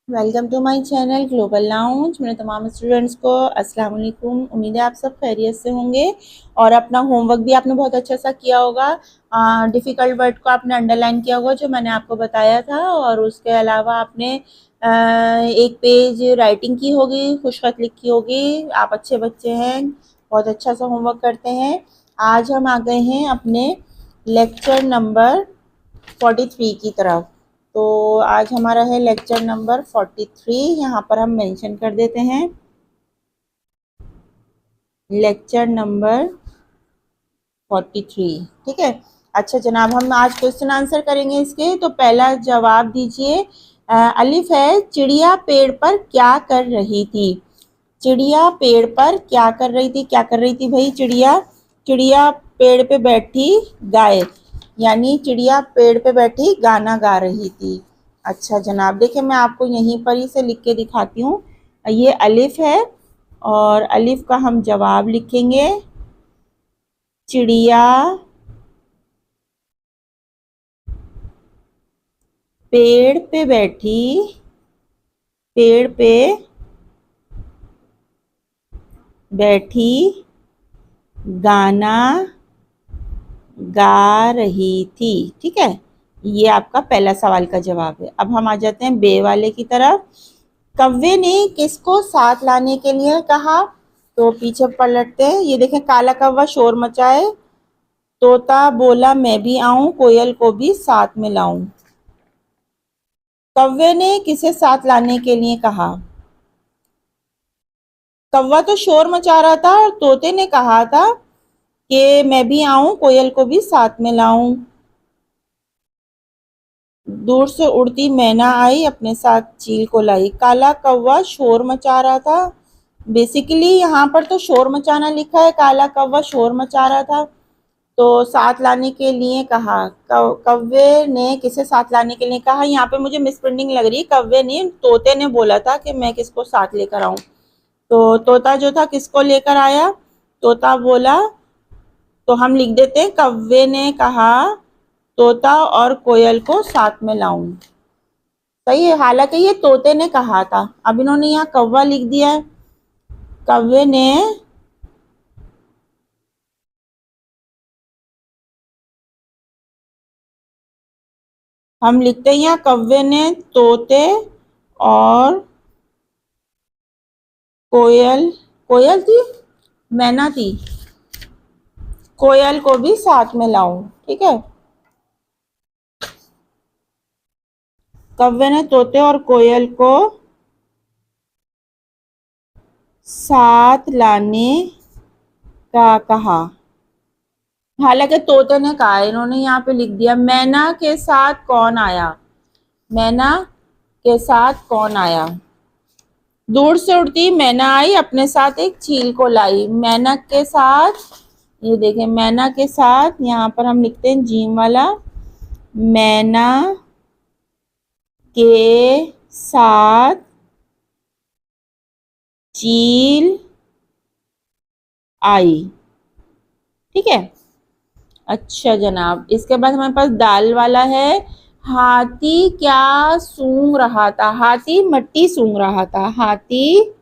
Welcome to my channel global lounge. मेरे तमाम students को अस्सलाम वालेकुम। उम्मीद है आप सब खैरियत से होंगे और अपना होमवर्क भी आपने बहुत अच्छा सा किया होगा। डिफ़िकल्ट वर्ड को आपने अंडरलाइन किया होगा जो मैंने आपको बताया था, और उसके अलावा आपने एक पेज राइटिंग की होगी, खुशखत लिखी होगी। आप अच्छे बच्चे हैं, बहुत अच्छा सा होमवर्क करते हैं। आज हम आ गए हैं अपने लेक्चर नंबर 43 की तरफ। तो आज हमारा है लेक्चर नंबर 43। यहाँ पर हम मेंशन कर देते हैं लेक्चर नंबर 43। ठीक है। अच्छा जनाब, हम आज क्वेश्चन आंसर करेंगे इसके। तो पहला जवाब दीजिए। अलिफ है, चिड़िया पेड़ पर क्या कर रही थी। चिड़िया पेड़ पर क्या कर रही थी। क्या कर रही थी भाई चिड़िया। चिड़िया पेड़ पे बैठी गाए, यानी चिड़िया पेड़ पे बैठी गाना गा रही थी। अच्छा जनाब, देखिए मैं आपको यहीं पर ही से लिख के दिखाती हूँ। ये अलिफ है और अलिफ का हम जवाब लिखेंगे। चिड़िया पेड़ पे बैठी, पेड़ पे बैठी गाना गा रही थी। ठीक है, ये आपका पहला सवाल का जवाब है। अब हम आ जाते हैं बे वाले की तरफ। कव्वे ने किसको साथ लाने के लिए कहा। तो पीछे पलटते हैं। ये देखें, काला कौवा शोर मचाए, तोता बोला मैं भी आऊं, कोयल को भी साथ में लाऊं। कव्वे ने किसे साथ लाने के लिए कहा। कौवा तो शोर मचा रहा था और तोते ने कहा था कि मैं भी आऊं, कोयल को भी साथ में लाऊं। दूर से उड़ती मैना आई, अपने साथ चील को लाई। काला कौवा शोर मचा रहा था। बेसिकली यहाँ पर तो शोर मचाना लिखा है, काला कौवा शोर मचा रहा था। तो साथ लाने के लिए कहा। कौवे ने किसे साथ लाने के लिए कहा। यहाँ पे मुझे मिस प्रिंटिंग लग रही है। कौवे ने, तोते ने बोला था कि मैं किसको साथ लेकर आऊं। तो तोता जो था किसको लेकर आया। तोता बोला, तो हम लिख देते हैं कौवे ने कहा तोता और कोयल को साथ में लाऊं। सही है, हालांकि ये तोते ने कहा था, अब इन्होंने यहाँ कौवा लिख दिया है। कौवे ने हम लिखते हैं यहाँ कौवे ने तोते और कोयल, कोयल थी, मैना थी, कोयल को भी साथ में लाऊं। ठीक है, कौवे ने तोते और कोयल को साथ लाने का कहा। हालांकि तोते ने कहा, इन्होंने यहाँ पे लिख दिया मैना के साथ कौन आया। मैना के साथ कौन आया। दूर से उड़ती मैना आई, अपने साथ एक चील को लाई। मैना के साथ, ये देखें मैना के साथ, यहाँ पर हम लिखते हैं जीम वाला। मैना के साथ चील आई। ठीक है। अच्छा जनाब, इसके बाद हमारे पास दाल वाला है। हाथी क्या सूंघ रहा था। हाथी मट्टी सूंघ रहा था। हाथी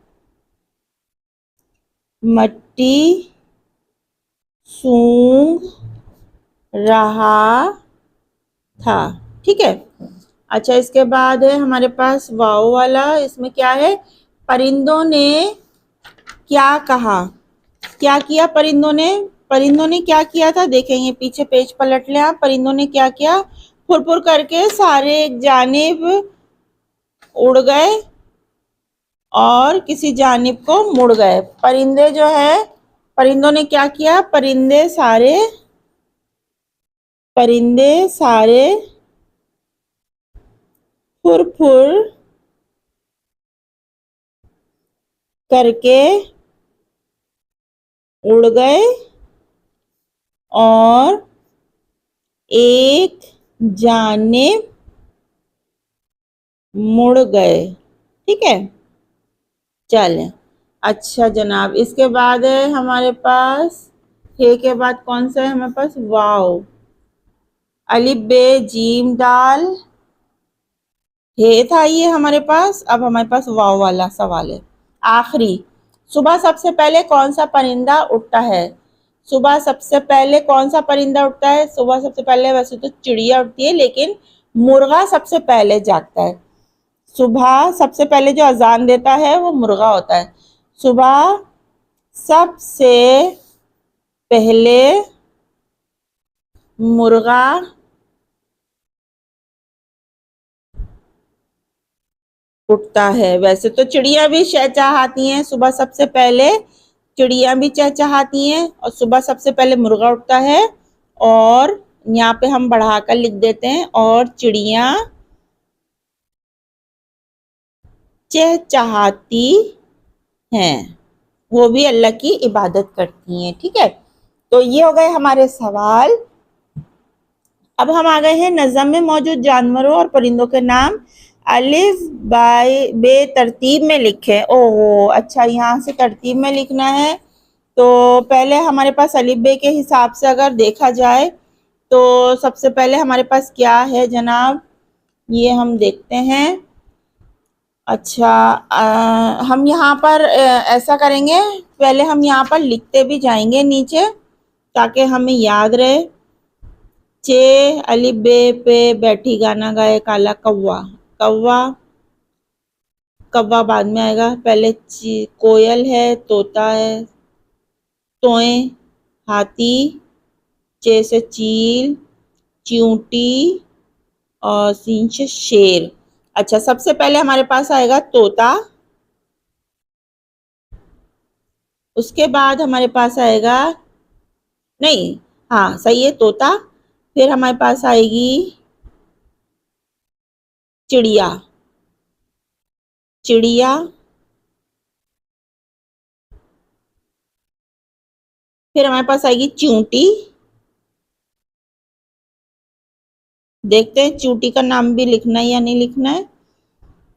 मट्टी सूंघ रहा था। ठीक है। अच्छा, इसके बाद है हमारे पास वाव वाला। इसमें क्या है, परिंदों ने क्या कहा। क्या किया परिंदों ने। परिंदों ने क्या किया था, देखेंगे पीछे पेज पलट ले आप। परिंदों ने क्या किया, फुरफुर करके सारे एक जानिब उड़ गए और किसी जानिब को मुड़ गए। परिंदे जो है, परिंदों ने क्या किया, परिंदे सारे फुरफुर करके उड़ गए और एक जानिब मुड़ गए। ठीक है, चलें। अच्छा जनाब, इसके बाद है हमारे पास, हे के बाद कौन सा है हमारे पास, वाव। अलिफ बे जीम दाल, हे था ये हमारे पास। अब हमारे पास वाव वाला सवाल है आखिरी। सुबह सबसे पहले कौन सा परिंदा उठता है? सुबह सबसे पहले कौन सा परिंदा उठता है? सुबह सबसे पहले वैसे तो चिड़िया उठती है, लेकिन मुर्गा सबसे पहले जागता है। सुबह सबसे पहले जो अजान देता है वो मुर्गा होता है। सुबह सबसे पहले मुर्गा उठता है। वैसे तो चिड़िया भी चहचहाती हैं सुबह सबसे पहले, चिड़िया भी चहचहाती हैं, और सुबह सबसे पहले मुर्गा उठता है। और यहाँ पे हम बढ़ाकर लिख देते हैं, और चिड़िया चहचहाती हैं, वो भी अल्लाह की इबादत करती हैं। ठीक है, तो ये हो गए हमारे सवाल। अब हम आ गए हैं नज़म में मौजूद जानवरों और परिंदों के नाम अलिफ बाय बे तरतीब में लिखे। ओहो अच्छा, यहाँ से तरतीब में लिखना है। तो पहले हमारे पास अलिफ बे के हिसाब से अगर देखा जाए तो सबसे पहले हमारे पास क्या है जनाब, ये हम देखते हैं। अच्छा, हम यहाँ पर ऐसा करेंगे, पहले हम यहाँ पर लिखते भी जाएंगे नीचे ताकि हमें याद रहे। चे अलिफ बे पे बैठी गाना गाए काला कौवा। कौवा, कौवा बाद में आएगा। पहले कोयल है, तोता है, तोए, हाथी, चे से चील, चींटी, और सीन से शेर। अच्छा, सबसे पहले हमारे पास आएगा तोता, उसके बाद हमारे पास आएगा, नहीं, हाँ सही है तोता। फिर हमारे पास आएगी चिड़िया, चिड़िया। फिर हमारे पास आएगी चींटी। देखते हैं चींटी का नाम भी लिखना है या नहीं लिखना है।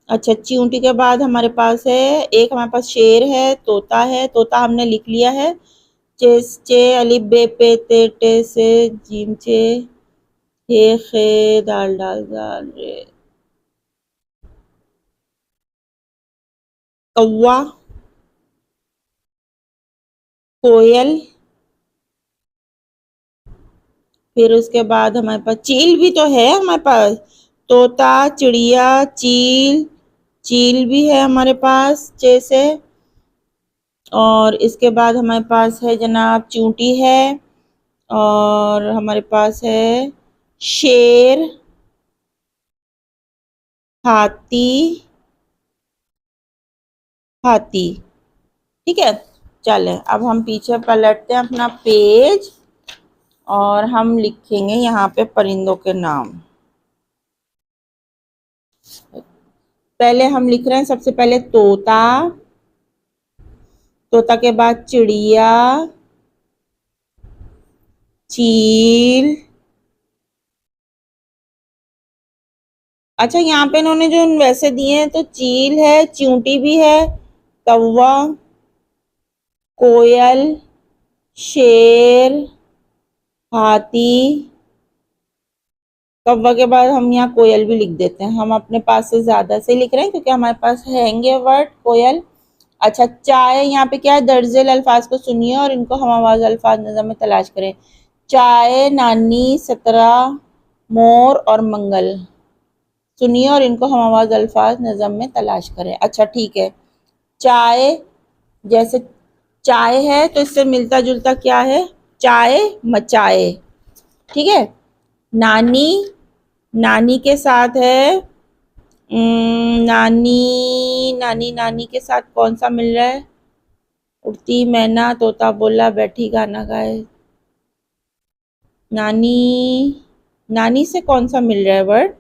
अच्छा, चींटी के बाद हमारे पास है, एक हमारे पास शेर है, तोता है, तोता हमने लिख लिया है। चे चे अलिफ बे पे ते टे से जीम चे हे खे दाल डाल दाल रे। कौवा, कोयल, फिर उसके बाद हमारे पास चील भी तो है हमारे पास। तोता, चिड़िया, चील, चील भी है हमारे पास जैसे। और इसके बाद हमारे पास है जनाब चींटी है, और हमारे पास है शेर, हाथी, हाथी। ठीक है, चले अब हम पीछे पलटते हैं अपना पेज, और हम लिखेंगे यहाँ पे परिंदों के नाम। पहले हम लिख रहे हैं सबसे पहले तोता, तोता के बाद चिड़िया, चील। अच्छा, यहाँ पे इन्होंने जो वैसे दिए हैं तो चील है, चींटी भी है, कौवा, कोयल, शेर, हाथी। कौवा के बाद हम यहाँ कोयल भी लिख देते हैं, हम अपने पास से ज्यादा से लिख रहे हैं क्योंकि हमारे पास हैंगे वर्ड कोयल। अच्छा, चाय, यहाँ पे क्या है, दर्जेल अल्फाज को सुनिए और इनको हम आवाज अल्फाज नज़म में तलाश करें। चाय, नानी, सतरा, मोर और मंगल। सुनिए और इनको हम आवाज अल्फाज नज़म में तलाश करें। अच्छा ठीक है, चाय, जैसे चाय है तो इससे मिलता जुलता क्या है, चाय मचाए। ठीक है, नानी, नानी के साथ है नानी, नानी, नानी के साथ कौन सा मिल रहा है, उड़ती मैना, तोता बोला, बैठी गाना गाए। नानी, नानी से कौन सा मिल रहा है वर्ड,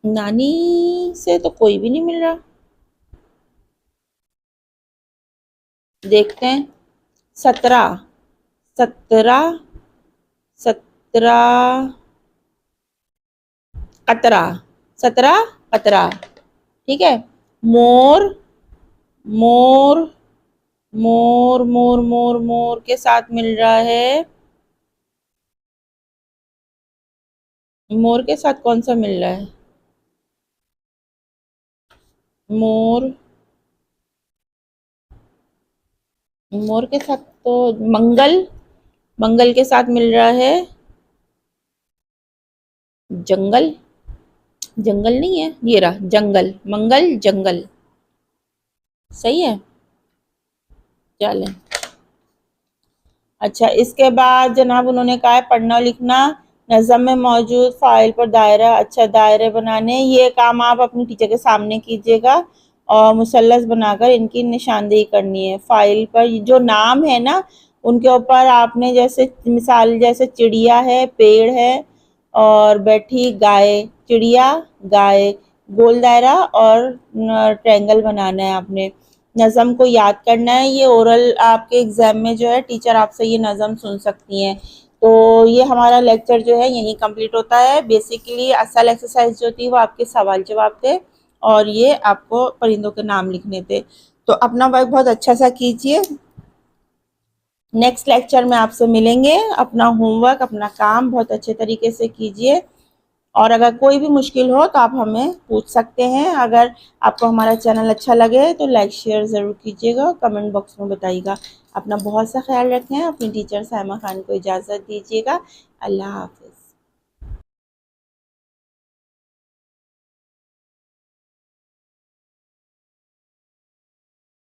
नानी से तो कोई भी नहीं मिल रहा। देखते हैं, सतरा, सतरा, सतरा, कतरा, सतरा कतरा। ठीक है, मोर, मोर, मोर, मोर, मोर, मोर के साथ मिल रहा है मोर के साथ कौन सा मिल रहा है? मोर, मोर के साथ तो मंगल, मंगल के साथ मिल रहा है जंगल। जंगल नहीं है, ये रहा जंगल, मंगल जंगल। सही है। चलें। अच्छा, इसके बाद जनाब उन्होंने कहा है पढ़ना और लिखना, नज़म में मौजूद फाइल पर दायरा, अच्छा दायरे बनाने, ये काम आप अपनी टीचर के सामने कीजिएगा और मुसल्लस बनाकर इनकी निशानदेही करनी है। फाइल पर जो नाम है ना उनके ऊपर आपने जैसे मिसाल जैसे चिड़िया है, पेड़ है और बैठी गाय, चिड़िया गाय, गोल दायरा और ट्रायंगल बनाना है आपने। नज़म को याद करना है, ये ओरल आपके एग्ज़ाम में जो है टीचर आपसे ये नज़म सुन सकती हैं। तो ये हमारा लेक्चर जो है यहीं कंप्लीट होता है। बेसिकली असल एक्सरसाइज जो थी वो आपके सवाल जवाब थे और ये आपको परिंदों के नाम लिखने थे। तो अपना वर्क बहुत अच्छा सा कीजिए। नेक्स्ट लेक्चर में आपसे मिलेंगे। अपना होमवर्क, अपना काम बहुत अच्छे तरीके से कीजिए और अगर कोई भी मुश्किल हो तो आप हमें पूछ सकते हैं। अगर आपको हमारा चैनल अच्छा लगे तो लाइक शेयर ज़रूर कीजिएगा, कमेंट बॉक्स में बताइएगा। अपना बहुत सा ख्याल रखें। अपनी टीचर साइमा खान को इजाज़त दीजिएगा। अल्लाह हाफ़िज़।